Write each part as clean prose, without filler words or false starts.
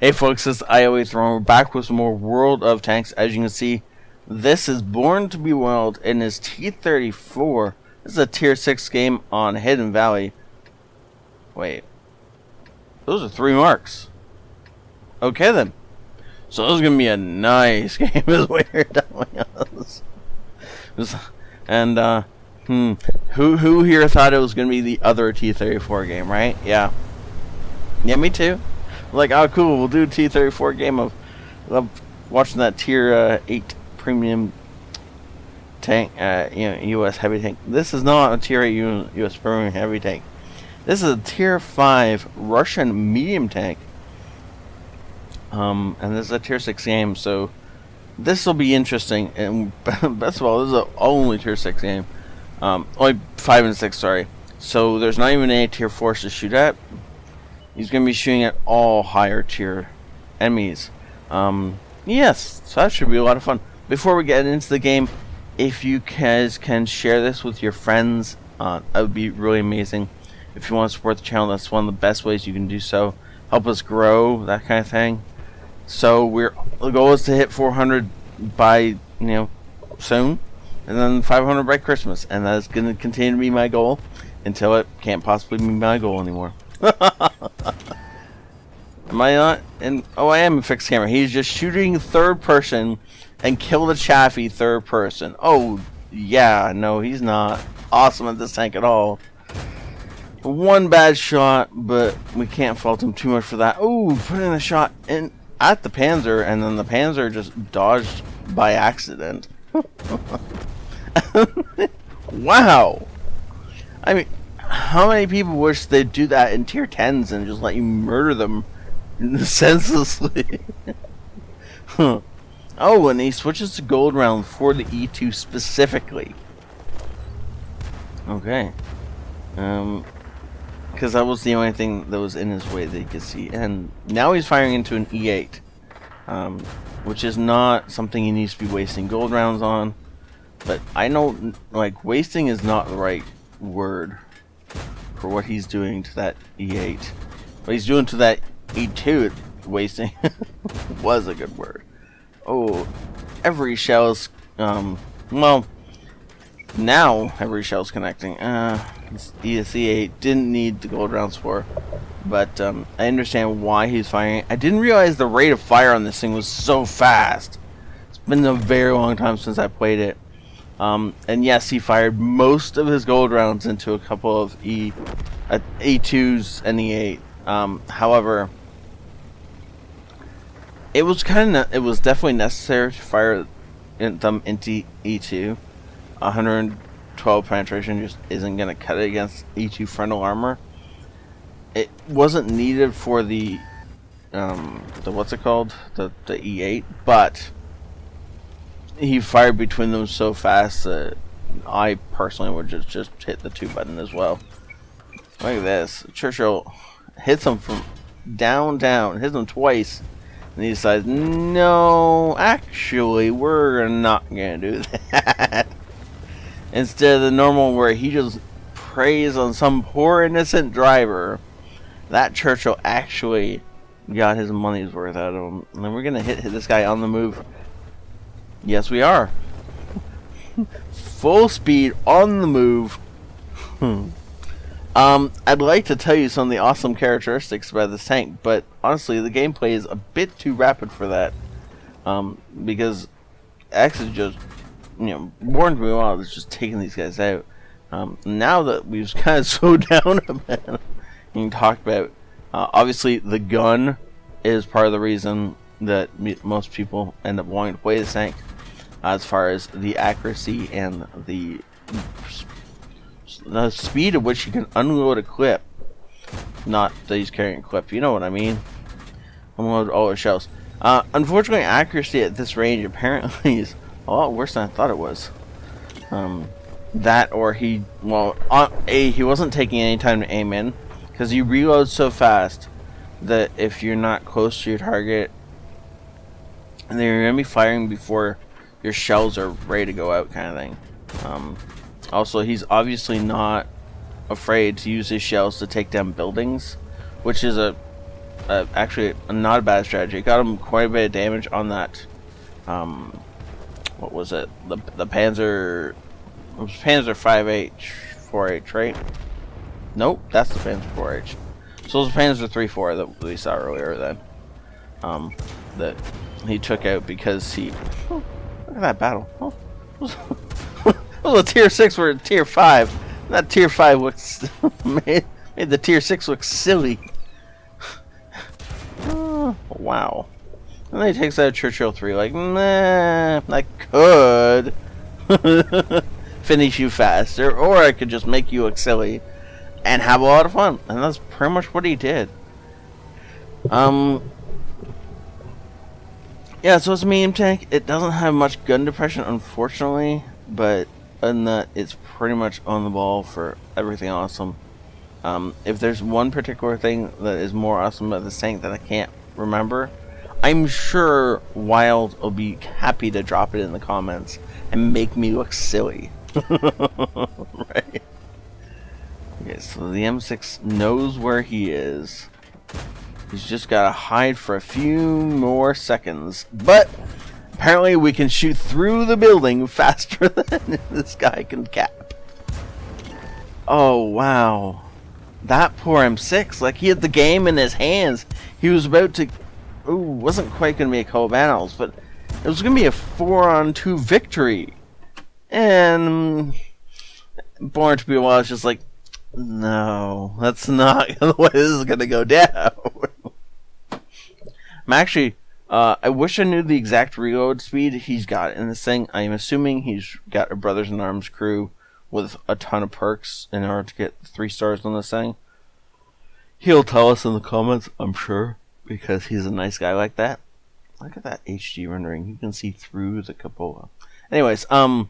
Hey folks, it's ioEther. We're back with some more World of Tanks. As you can see, this is Born to be Wild and is T-34. This is a tier 6 game on Hidden Valley. Wait. Those are 3 marks. Okay then. So this is going to be a nice game is what you're telling us. And, who here thought it was going to be the other T-34 game, right? Yeah. Yeah, me too. Like, oh cool, we'll do a T-34 game of watching that tier 8 premium tank, US heavy tank. This is not a tier 8 US premium heavy tank. This is a tier 5 Russian medium tank. And this is a tier 6 game, so this will be interesting. And best of all, this is the only tier 6 game. Only 5 and 6, sorry. So there's not even any tier 4s to shoot at. He's going to be shooting at all higher tier enemies. Yes, so that should be a lot of fun. Before we get into the game, if you guys can share this with your friends, that would be really amazing. If you want to support the channel, that's one of the best ways you can do so. Help us grow, that kind of thing. So the goal is to hit 400 by soon, and then 500 by Christmas, and that is going to continue to be my goal until it can't possibly be my goal anymore. Am I not? Oh, I am a fixed camera. He's just shooting third person and kill the Chaffee third person. Oh, yeah. No, he's not awesome at this tank at all. One bad shot, but we can't fault him too much for that. Oh, putting a shot in at the Panzer, and then the Panzer just dodged by accident. Wow. I mean, how many people wish they'd do that in tier 10s and just let you murder them senselessly? Huh. Oh, and he switches to gold round for the E2 specifically. Okay. Because that was the only thing that was in his way that you could see. And now he's firing into an E8. Which is not something he needs to be wasting gold rounds on. But I know, like, wasting is not the right word for what he's doing to that E8. What he's doing to that E2, wasting, was a good word. Oh, every shell is, well, now every shell's connecting. E8 didn't need the gold rounds for, but I understand why he's firing. I didn't realize the rate of fire on this thing was so fast. It's been a very long time since I played it. And yes, he fired most of his gold rounds into a couple of E2s and E8. However, it was definitely necessary to fire them into E2. 112 penetration just isn't going to cut it against E2 frontal armor. It wasn't needed for the what's it called? The E8, but he fired between them so fast that I personally would just hit the 2 button as well. Look at this. Churchill hits him from down, hits him twice, and he decides, no, actually, we're not going to do that. Instead of the normal where he just preys on some poor innocent driver, that Churchill actually got his money's worth out of him. And then we're going to hit this guy on the move. Yes, we are. Full speed on the move. I'd like to tell you some of the awesome characteristics about this tank, but honestly, the gameplay is a bit too rapid for that. Because X is just, Born to be Wild is just taking these guys out. Now that we've kind of slowed down a bit, you can talk about. Obviously, the gun is part of the reason that most people end up wanting to play this tank. As far as the accuracy and the speed at which you can unload a clip. Not that he's carrying a clip, you know what I mean. Unload all his shells. Unfortunately, accuracy at this range apparently is a lot worse than I thought it was. That or he wasn't taking any time to aim in, because he reloads so fast that if you're not close to your target, and then you're going to be firing before your shells are ready to go out, kind of thing. Also, he's obviously not afraid to use his shells to take down buildings, which is a actually not a bad strategy. Got him quite a bit of damage on that. What was it? The Panzer. It was Panzer 5H, 4H, right? Nope, that's the Panzer 4H. So it was Panzer 34 that we saw earlier then. That he took out because he. Oh, look at that battle. Oh, it was a tier 6 for a tier 5. That tier 5 looks made the tier 6 look silly. Oh, wow. And then he takes out Churchill 3 like, nah, I could finish you faster, or I could just make you look silly and have a lot of fun. And that's pretty much what he did. Yeah, so it's a medium tank. It doesn't have much gun depression, unfortunately, but in that it's pretty much on the ball for everything awesome. If there's one particular thing that is more awesome about this tank that I can't remember, I'm sure Wild will be happy to drop it in the comments and make me look silly. Right? Okay, so the M6 knows where he is. He's just got to hide for a few more seconds. But apparently we can shoot through the building faster than this guy can cap. Oh, wow. That poor M6, like he had the game in his hands. He was about to... Ooh, wasn't quite going to be a couple battles, but it was going to be a 4-on-2 victory. And Born to Be Wild is just like, no, that's not the way this is going to go down. I'm actually, I wish I knew the exact reload speed he's got in this thing. I'm assuming he's got a Brothers in Arms crew with a ton of perks in order to get 3 stars on this thing. He'll tell us in the comments, I'm sure, because he's a nice guy like that. Look at that HD rendering. You can see through the cupola. Anyways, I'm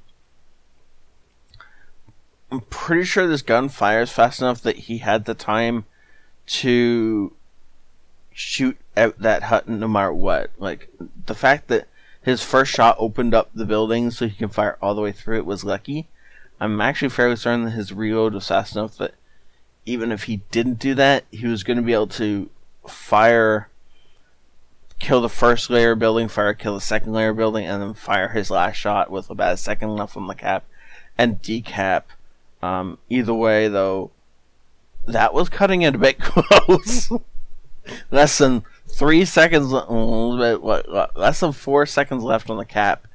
pretty sure this gun fires fast enough that he had the time to shoot out that hut no matter what. Like, the fact that his first shot opened up the building so he can fire all the way through it was lucky. I'm actually fairly certain that his reload was fast enough that even if he didn't do that, he was going to be able to fire, kill the first layer building, kill the second layer building, and then fire his last shot with about a second left on the cap and decap. Either way, though, that was cutting it a bit close. Less than 3 seconds, less than 4 seconds left on the cap,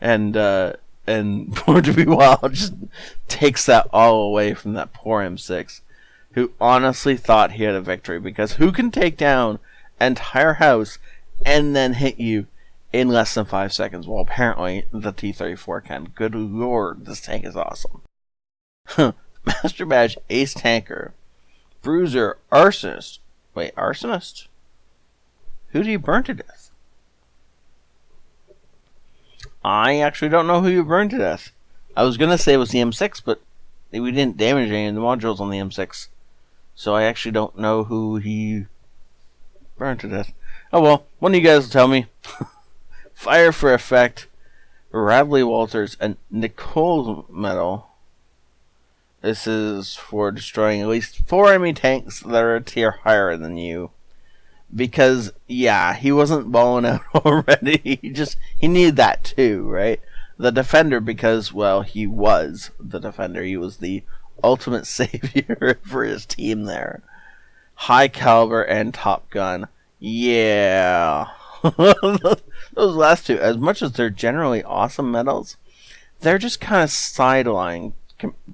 and Born to Be Wild just takes that all away from that poor M6, who honestly thought he had a victory, because who can take down an entire house and then hit you in less than 5 seconds? Well, apparently the T-34 can. Good lord, this tank is awesome. Master Badge, Ace Tanker, Bruiser, Arsonist. Wait, Arsonist? Who do you burn to death? I actually don't know who you burned to death. I was going to say it was the M6, but we didn't damage any of the modules on the M6. So I actually don't know who he burned to death. Oh well, one of you guys will tell me. Fire for Effect, Radley Walters, and Nicole's Medal. This is for destroying at least 4 enemy tanks that are a tier higher than you. Because, yeah, he wasn't balling out already. He needed that too, right? The Defender, because, well, he was the Defender. He was the ultimate savior for his team there. High Caliber and Top Gun. Yeah. Those last two, as much as they're generally awesome medals, they're just kind of sidelined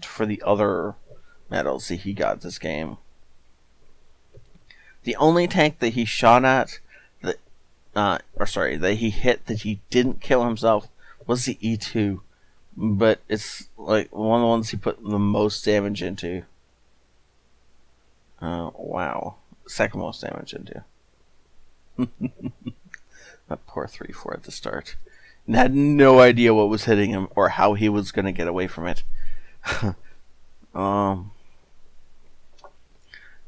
for the other medals that he got this game. The only tank that he shot at, that he hit that he didn't kill himself, was the E2. But it's like one of the ones he put the most damage into. Wow. Second most damage into. That poor 3-4 at the start. And had no idea what was hitting him or how he was going to get away from it.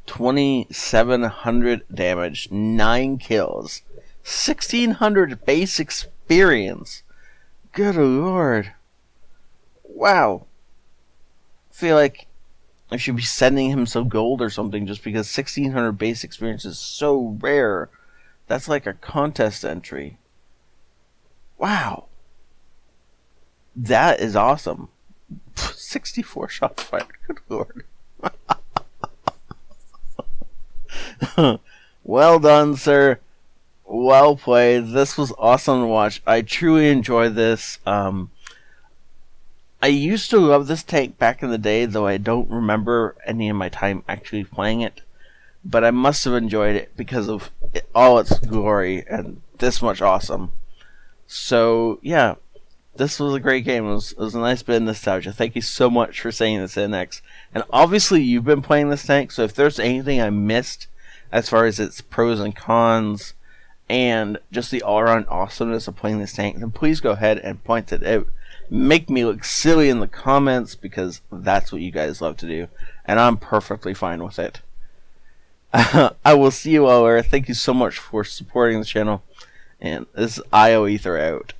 2,700 damage, 9 kills, 1,600 base experience. Good lord. Wow. I feel like I should be sending him some gold or something just because 1600 base experience is so rare. That's like a contest entry. Wow. That is awesome. 64 shots fired. Good lord. Well done, sir. Well played. This was awesome to watch. I truly enjoyed this. I used to love this tank back in the day, though I don't remember any of my time actually playing it. But I must have enjoyed it because of all its glory and this much awesome. So, yeah, this was a great game. It was a nice bit of nostalgia. Thank you so much for saying this, NX. And obviously, you've been playing this tank, so if there's anything I missed as far as its pros and cons and just the all-around awesomeness of playing this tank, then please go ahead and point it out. Make me look silly in the comments because that's what you guys love to do, and I'm perfectly fine with it. I will see you all later. Thank you so much for supporting the channel, and this is ioEther out.